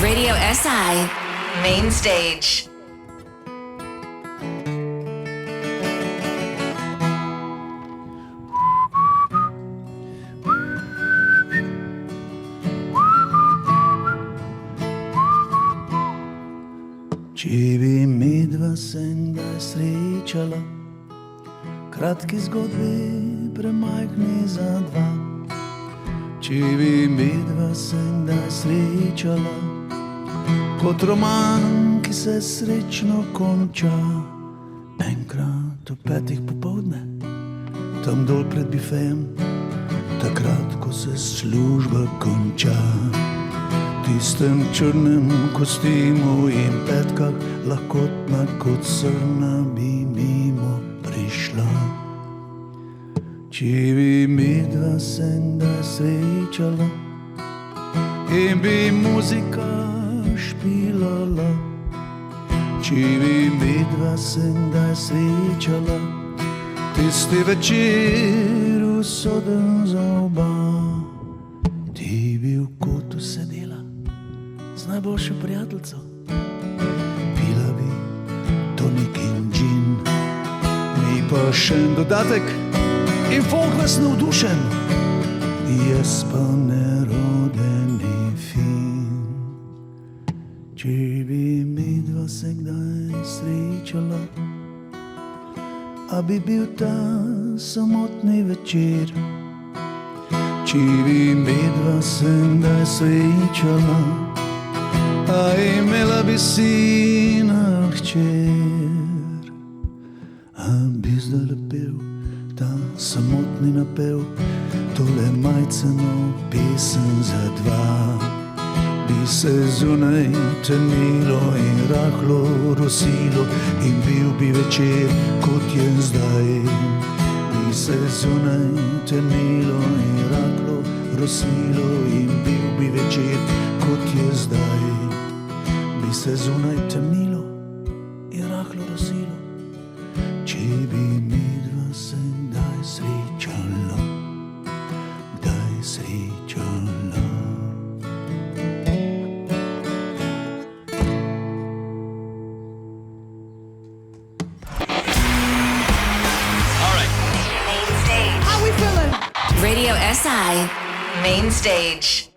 Radio SI Main Stage. Če bi midva se kdaj srečala, kratki zgodbi premajhni za dva. Če bi midva se kdaj srečala, kot roman, ki se srečno konča. Enkrat ob 5 popoldne, tam dol pred bifejem, takrat, ko se služba konča. V tistem črnem kostimu in petkah, lahkotna kot srna, bi mimo prišla. Če bi midva se kdaj srečala in bi muzika špilala, če bi midva se kdaj srečala, tisti večer usoden za oba. Ti bi v kotu sedela z najboljšo prijateljico, pila bi tonik in džin, mi pa še en dodatek in folk vas navdušen, jaz pa nerodeni fin. Če bi midva se kdaj srečala, a bi bil ta samotni večer. Če bi midva se kdaj srečala, a imela bi sina hčer. A bi zdaj lepel ta samotni napev, tole majceno pesem za dva. Bi se zunaj temnilo in rahlo rosilo in bil bi večer, kot je zdaj. Bi se zunaj temnilo in rahlo rosilo in bil bi večer, kot je zdaj. Bi se zunaj temnilo in rahlo rosilo, če bi midva se kdaj srečala, kdaj srečala. Radio SI Main Stage.